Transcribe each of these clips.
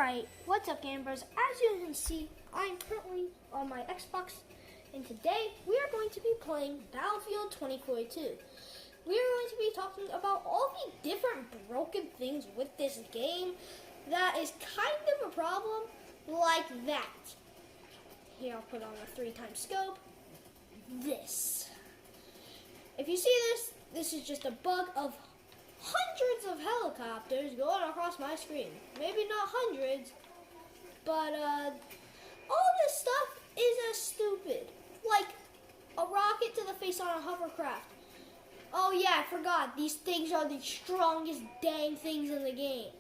Alright, what's up gamers? As you can see, I'm currently on my Xbox, and today we are going to be playing Battlefield 2042. We are going to be talking about all the different broken things with this game that is kind of a problem, like that. Here, I'll put on a 3x scope. This. If you see this, this is just a bug of hundreds of helicopters going across my screen. Maybe not hundreds, but all this stuff is as stupid. Like a rocket to the face on a hovercraft. Oh yeah, I forgot. These things are the strongest dang things in the game.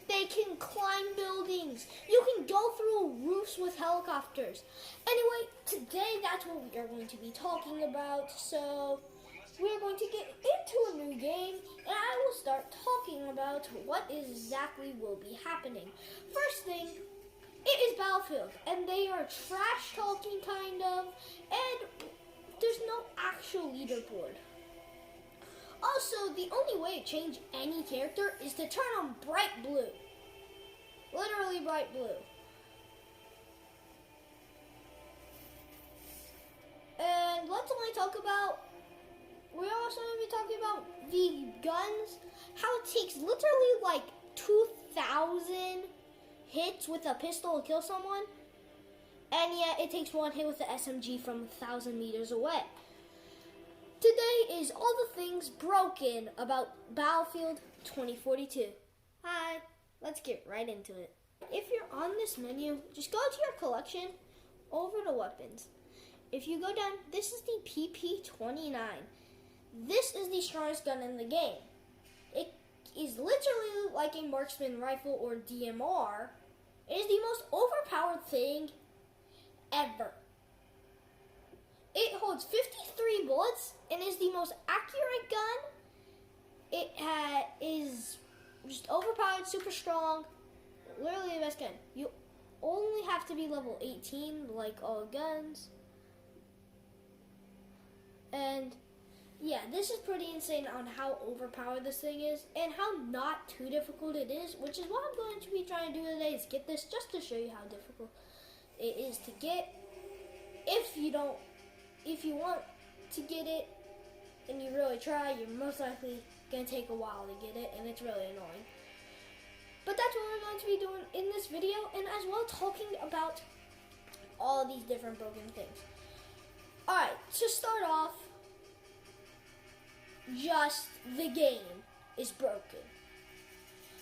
They can climb buildings. You can go through roofs with helicopters. Anyway, today that's what we are going to be talking about. So we're going to get into a new game, and I will start talking about what exactly will be happening. First thing, it is Battlefield, and they are trash talking kind of, and there's no actual leaderboard. Also, the only way to change any character is to turn on bright blue. Literally bright blue. And let's only talk about, we're also going to be talking about the guns, how it takes literally like 2,000 hits with a pistol to kill someone, and yet it takes one hit with the SMG from 1,000 meters away. Today is all the things broken about Battlefield 2042. Hi, let's get right into it. If you're on this menu, just go to your collection, over to weapons. If you go down, this is the PP-29. This is the strongest gun in the game. It is literally like a marksman rifle or DMR. It is the most overpowered thing ever. It holds 53 bullets and is the most accurate gun. It is just overpowered, super strong, literally the best gun. You only have to be level 18 like all guns. And yeah, this is pretty insane on how overpowered this thing is and how not too difficult it is, which is what I'm going to be trying to do today, is get this just to show you how difficult it is to get. If you want to get it and you really try, you're most likely going to take a while to get it, and it's really annoying. But that's what we're going to be doing in this video, and as well talking about all these different broken things. Alright, to start off, just the game is broken.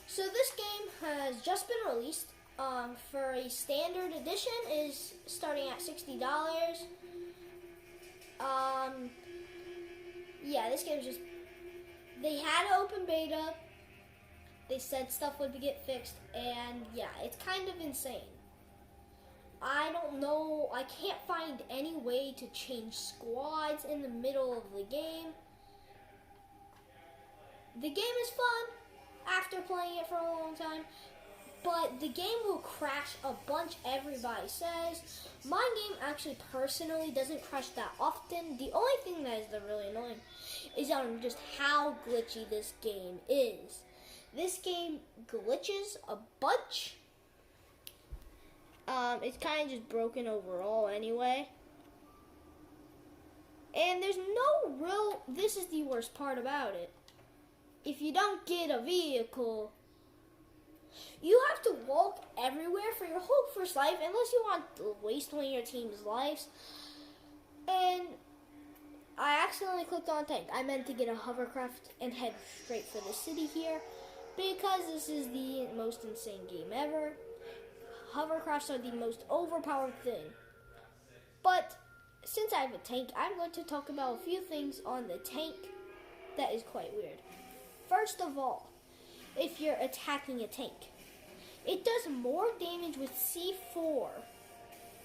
So this game has just been released. For a standard edition is starting at $60. Yeah, this game is just, they had an open beta. They said stuff would get fixed, and yeah, it's kind of insane. I don't know, I can't find any way to change squads in the middle of the game. The game is fun after playing it for a long time, but the game will crash a bunch, everybody says. My game actually personally doesn't crash that often. The only thing that is really annoying is just how glitchy this game is. This game glitches a bunch. It's kind of just broken overall anyway. And there's no real, this is the worst part about it. If you don't get a vehicle, you have to walk everywhere for your whole first life, unless you want to waste one of your team's lives. And I accidentally clicked on tank. I meant to get a hovercraft and head straight for the city here, because this is the most insane game ever. Hovercrafts are the most overpowered thing. But since I have a tank, I'm going to talk about a few things on the tank that is quite weird. First of all, if you're attacking a tank, it does more damage with C4.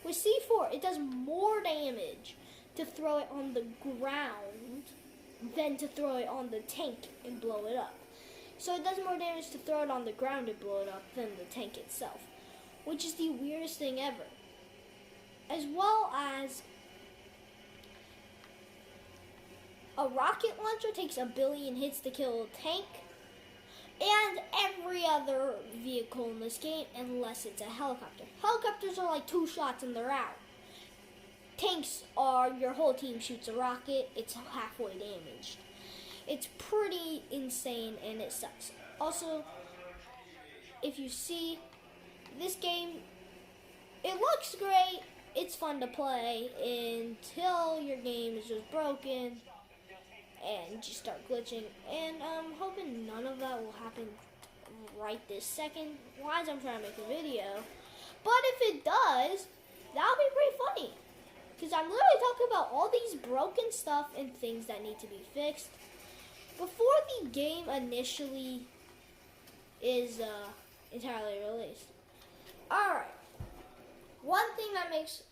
With C4, it does more damage to throw it on the ground than to throw it on the tank and blow it up. So it does more damage to throw it on the ground and blow it up than the tank itself, which is the weirdest thing ever. As well as a rocket launcher takes 1 billion hits to kill a tank, and every other vehicle in this game, unless it's a helicopter. Helicopters are like 2 shots and they're out. Tanks are your whole team shoots a rocket, it's halfway damaged. It's pretty insane and it sucks. Also, if you see this game, it looks great, it's fun to play until your game is just broken and just start glitching. And I'm hoping none of that will happen right this second while I'm trying to make a video. But if it does, that'll be pretty funny. Because I'm literally talking about all these broken stuff and things that need to be fixed before the game initially is entirely released. Alright. One thing that makes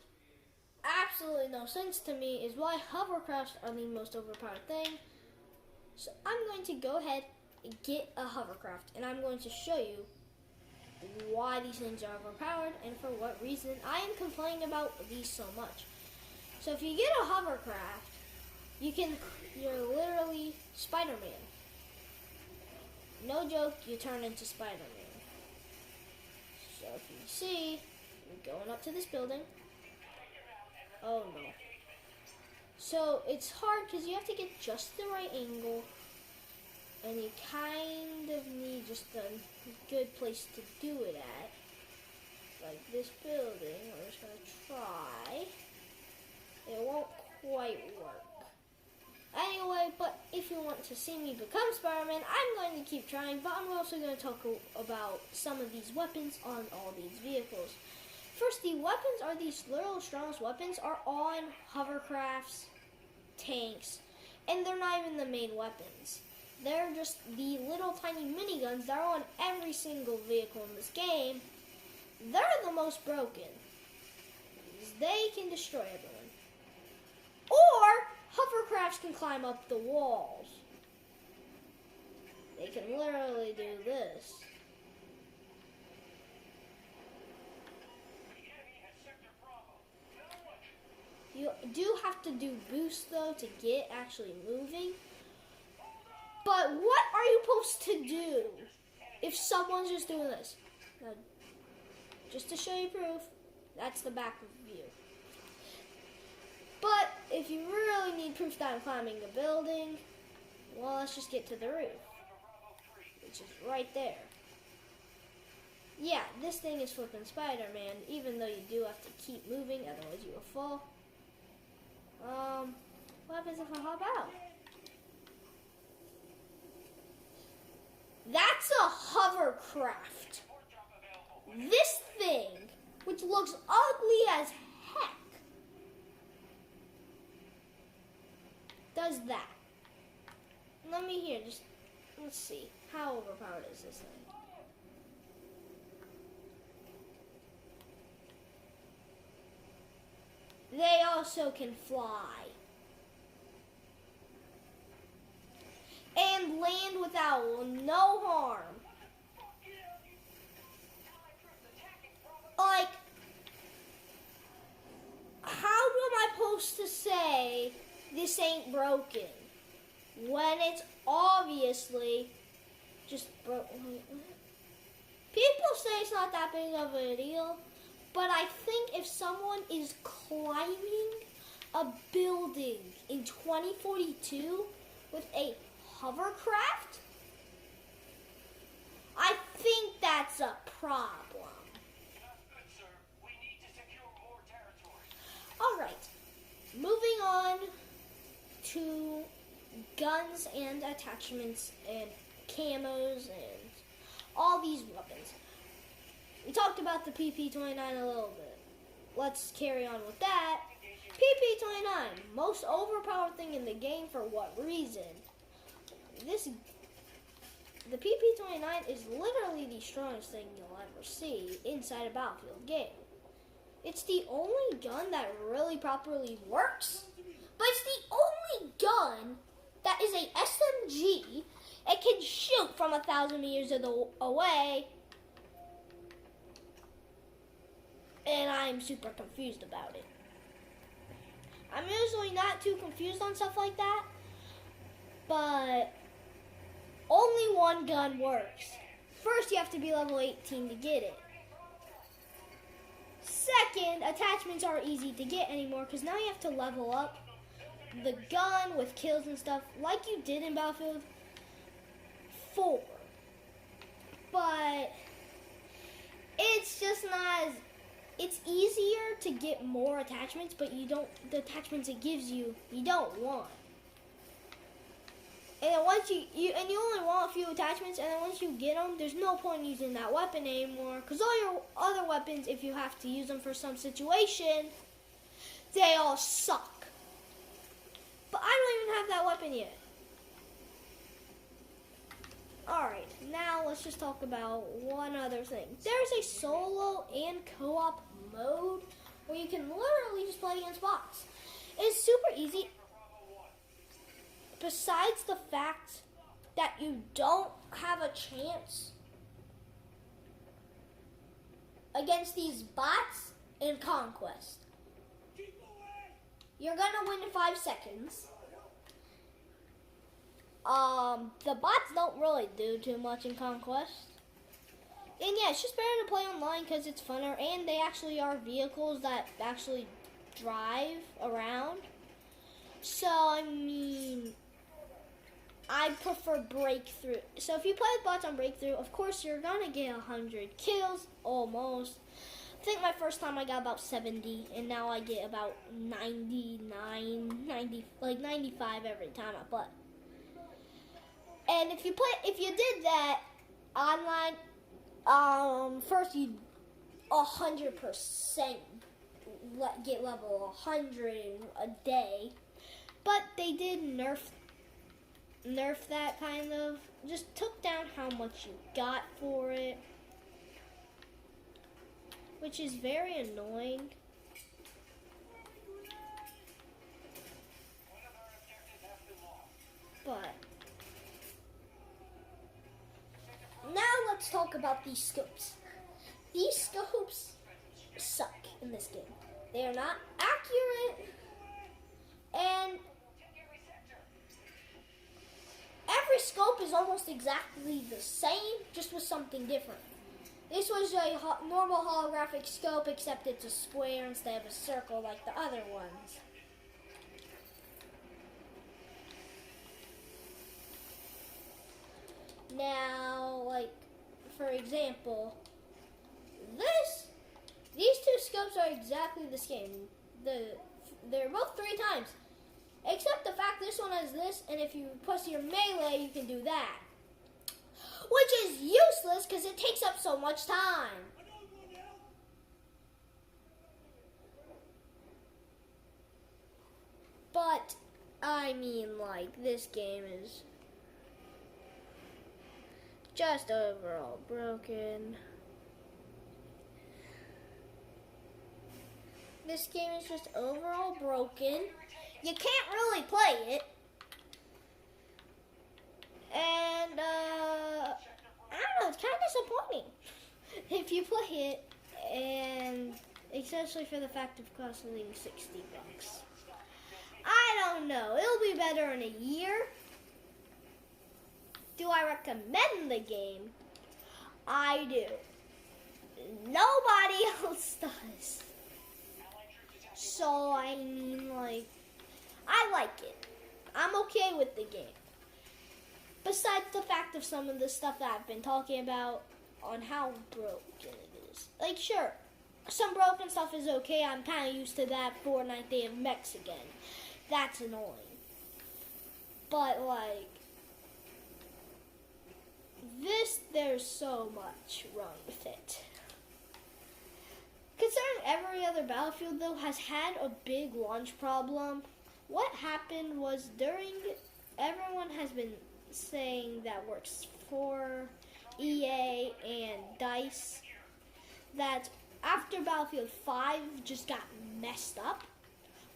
absolutely no sense to me is why hovercrafts are the most overpowered thing. So I'm going to go ahead and get a hovercraft, and I'm going to show you why these things are overpowered and for what reason I am complaining about these so much. So if you get a hovercraft, you're literally Spider-Man. No joke, you turn into Spider-Man. So if you see, you're going up to this building. Oh no. So it's hard because you have to get just the right angle, and you kind of need just a good place to do it at. Like this building, we're just going to try. It won't quite work. Anyway, but if you want to see me become Spider-Man, I'm going to keep trying, but I'm also going to talk about some of these weapons on all these vehicles. First, the weapons are these literal strongest weapons are on hovercrafts, tanks, and they're not even the main weapons. They're just the little tiny miniguns that are on every single vehicle in this game. They're the most broken. They can destroy everyone. Or hovercrafts can climb up the walls. They can literally do this. You do have to do boost though to get actually moving. But what are you supposed to do if someone's just doing this? Now, just to show you proof, that's the back view. But if you really need proof that I'm climbing a building, well, let's just get to the roof, which is right there. Yeah, this thing is flipping Spider-Man, even though you do have to keep moving, otherwise you will fall. What happens if I hop out? That's a hovercraft. This thing, which looks ugly as heck, does that. Let me hear, let's see. How overpowered is this thing? They also can fly. And land without no harm. Like, how am I supposed to say this ain't broken when it's obviously just broken? People say it's not that big of a deal, but I think if someone is climbing a building in 2042 with a hovercraft, I think that's a problem. Alright, moving on to guns and attachments and camos and all these weapons. We talked about the PP-29 a little bit. Let's carry on with that. PP-29, most overpowered thing in the game for what reason? The PP-29 is literally the strongest thing you'll ever see inside a Battlefield game. It's the only gun that really properly works, but it's the only gun that is a SMG. It can shoot from 1,000 meters away, and I'm super confused about it. I'm usually not too confused on stuff like that, but only one gun works. First, you have to be level 18 to get it. Second, attachments aren't easy to get anymore because now you have to level up the gun with kills and stuff like you did in Battlefield 4. But it's just not as, it's easier to get more attachments, but the attachments it gives you, you don't want. And then once you only want a few attachments, and then once you get them, there's no point in using that weapon anymore, because all your other weapons, if you have to use them for some situation, they all suck. But I don't even have that weapon yet. Alright, now let's just talk about one other thing. There's a solo and co-op mode where you can literally just play against bots. It's super easy. Besides the fact that you don't have a chance against these bots in Conquest. You're gonna win in 5 seconds. The bots don't really do too much in Conquest. And yeah, it's just better to play online because it's funner, and they actually are vehicles that actually drive around. So, I mean, I prefer Breakthrough. So if you play with bots on Breakthrough, of course you're gonna get 100 kills, almost. I think my first time I got about 70, and now I get about 99, 90, like 95 every time I play. And if you did that online, first you 100% get level 100 a day, but they did nerf that kind of, just took down how much you got for it, which is very annoying. But now let's talk about these scopes. These scopes suck in this game. They are not accurate, and every scope is almost exactly the same, just with something different. This was a normal holographic scope, except it's a square instead of a circle like the other ones. Now, like, for example, these two scopes are exactly the same. They're both 3 times. Except the fact this one has this, and if you push your melee, you can do that. Which is useless because it takes up so much time. But, I mean, like, this game is just overall broken. This game is just overall broken. You can't really play it. And, I don't know, it's kind of disappointing if you play it, and especially for the fact of costing $60. I don't know, it'll be better in a year. Do I recommend the game? I do. Nobody else does. So, I mean, like, I like it. I'm okay with the game. Besides the fact of some of the stuff that I've been talking about on how broken it is. Like, sure, some broken stuff is okay. I'm kind of used to that. Fortnite, they have mechs again. That's annoying. But, like, there's so much wrong with it. Considering every other Battlefield, though, has had a big launch problem, what happened was everyone has been saying that works for EA and DICE, that after Battlefield 5 just got messed up,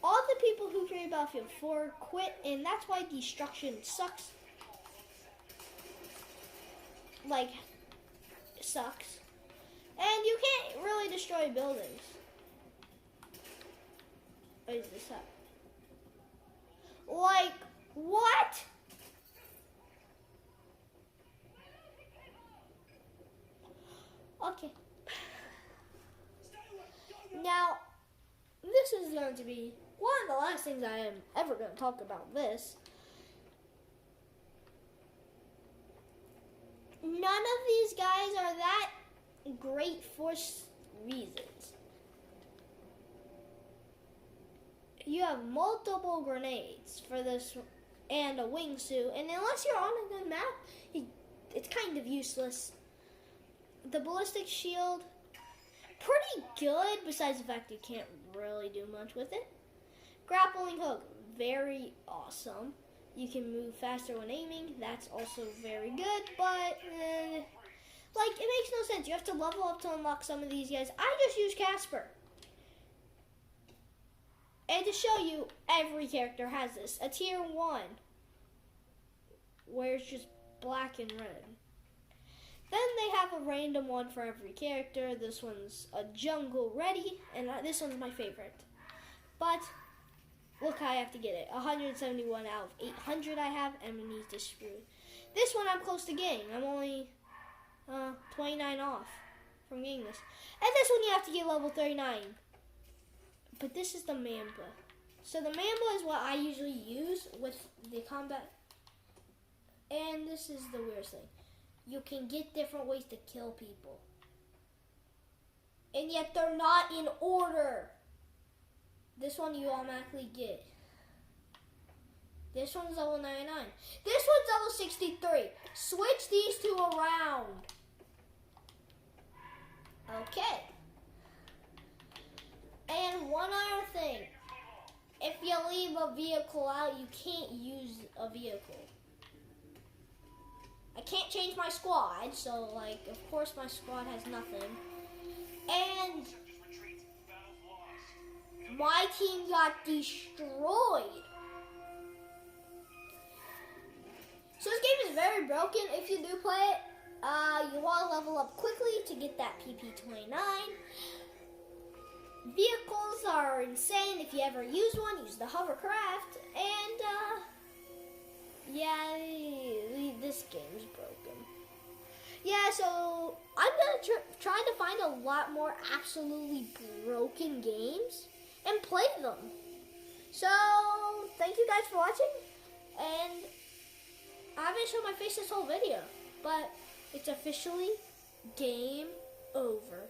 all the people who created Battlefield 4 quit, and that's why destruction sucks. Like, sucks. And you can't really destroy buildings. What is this up? Like, what? Okay. Now, this is going to be one of the last things I am ever going to talk about this. None of these guys are that great for reasons. You have multiple grenades for this and a wingsuit, and unless you're on a good map, it's kind of useless. The ballistic shield, pretty good, besides the fact you can't really do much with it. Grappling hook, very awesome. You can move faster when aiming, that's also very good, but like, it makes no sense. You have to level up to unlock some of these guys. I just use Casper. And to show you, every character has this. A tier 1, where it's just black and red. Then they have a random one for every character. This one's a jungle ready, and this one's my favorite. But look how I have to get it. 171 out of 800 I have, and we need to screw. This one I'm close to getting. I'm only 29 off from getting this. And this one you have to get level 39. But this is the Mamba. So the Mamba is what I usually use with the combat. And this is the weirdest thing. You can get different ways to kill people. And yet they're not in order. This one you automatically get. This one's level 99. This one's level 63. Switch these two around. Okay. And one other thing. If you leave a vehicle out, you can't use a vehicle. I can't change my squad, so like, of course my squad has nothing. And my team got destroyed. So this game is very broken. If you do play it, you want to level up quickly to get that PP29. Vehicles are insane. If you ever use one, use the hovercraft. And yeah, this game's broken. Yeah, so I'm gonna try to find a lot more absolutely broken games and play them. So thank you guys for watching, and I haven't shown my face this whole video, but it's officially game over.